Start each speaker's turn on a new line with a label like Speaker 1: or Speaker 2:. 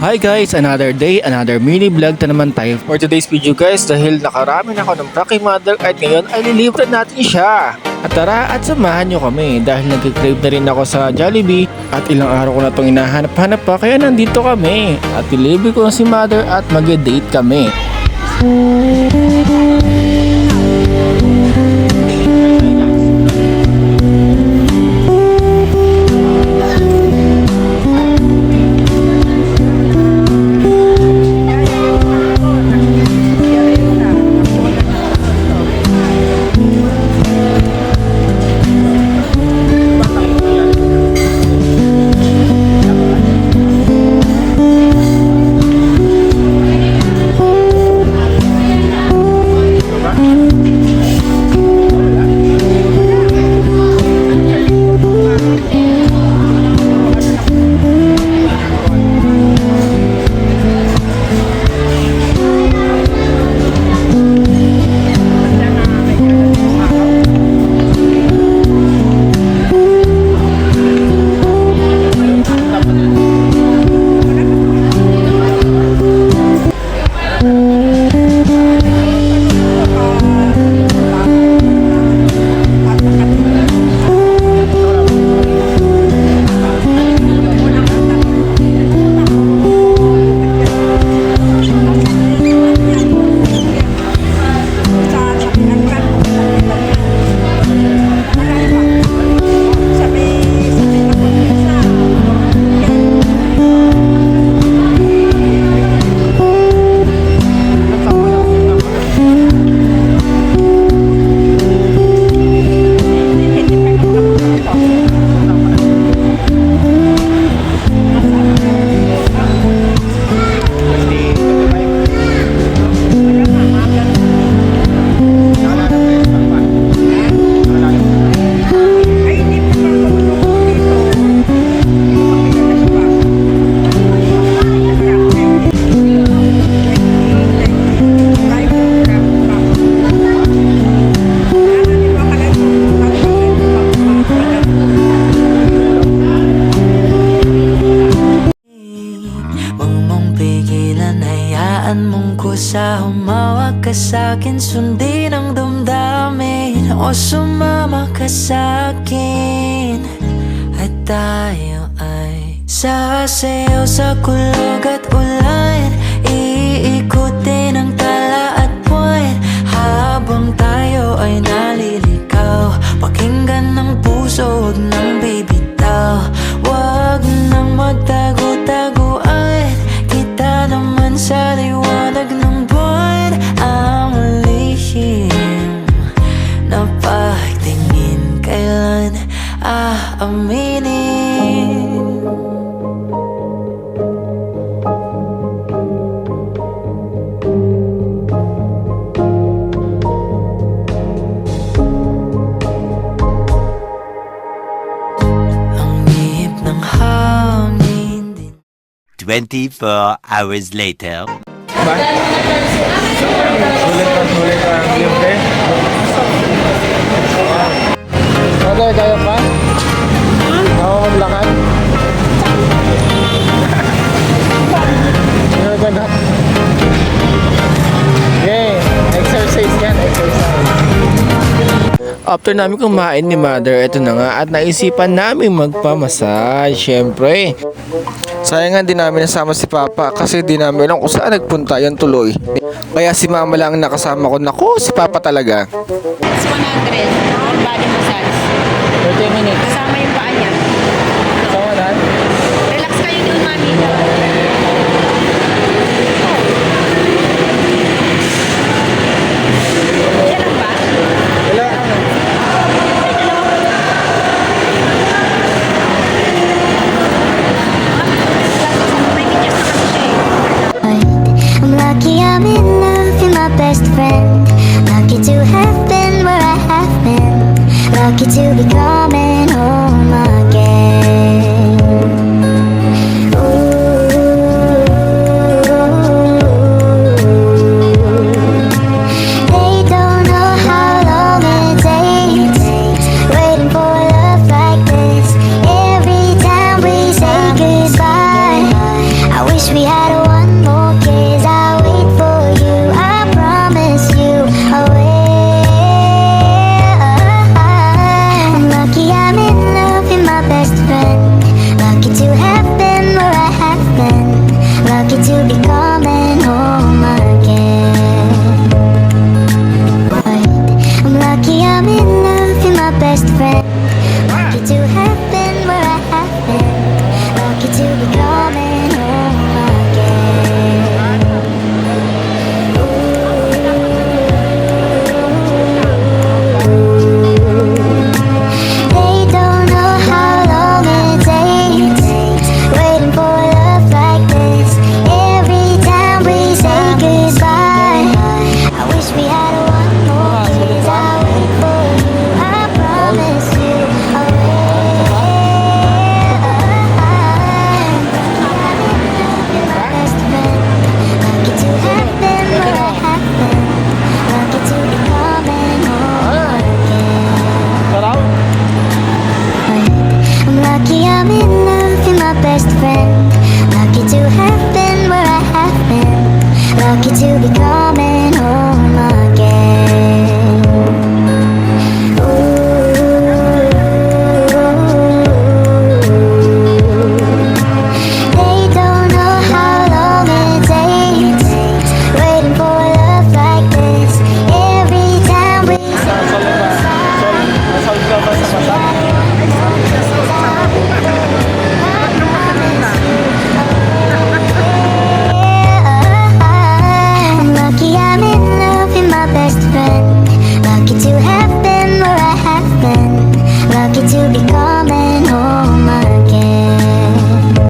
Speaker 1: Hi guys, another day, another mini vlog na naman tayo for today's video guys dahil nakarami na ako ng Rocky Mother at ngayon ay lilibre natin siya. At tara at samahan nyo kami dahil nag-crave na rin ako sa Jollibee at ilang araw ko na itong hinahanap-hanap pa kaya nandito kami at lilibre ko si Mother at mag-date kami.
Speaker 2: Sa humawak ka sa'kin, sundin ang damdamin o sumama ka sa'kin at tayo ay sasayaw sa kulog at ulan, iikutin ang tala at buwan habang tayo ay naliligaw. Pakinggan ng puso, huwag nang bibitaw, huwag nang magtago-taguan. Kita naman sa liwanag ng buwan ang lihim na pagtingin kailan aaminin. Ang ihip ng hangin din
Speaker 3: 24 hours later.
Speaker 1: Sulit ang libre. Mother, kaya pa? Nakakaglakan? Ganda. Okay, exercise yan, exercise. After namin kumain ni Mother, eto na nga at naisipan namin magpamassage. Syempre, sayangan din namin nasama si Papa kasi di namin alam kung saan nagpunta yan tuloy. Kaya si Mama lang ang nakasama ko. Naku, si Papa talaga.
Speaker 4: It's 100 body massage.
Speaker 1: 30 minutes.
Speaker 4: Kasama yung paa niya.
Speaker 1: Sama na?
Speaker 4: Relax kayo dun, mami. Siya lang ba?
Speaker 1: Wala.
Speaker 5: I'm lucky I'm in love, you're my best friend. Lucky to have been where I have been. Lucky to be coming home again. They don't know how long it takes waiting for love like this. Every time we say goodbye, I wish we we had one more kiss. I'll wait for you, I promise you I'll wait. I'm lucky I'm in love with my best friend. Lucky to have been where I have been. Lucky to be coming home again. I'm lucky I'm in love with my best friend. Lucky to have been where I have been. Lucky to be coming home again. They don't know how long it takes waiting for love like this. Every time we say goodbye, I wish we had one more kiss. I'll wait for you, I promise you I'll wait. My best friend, lucky to have been where I have been. Lucky to be coming home again. I'm lucky I'm in love with my best friend. Lucky to have been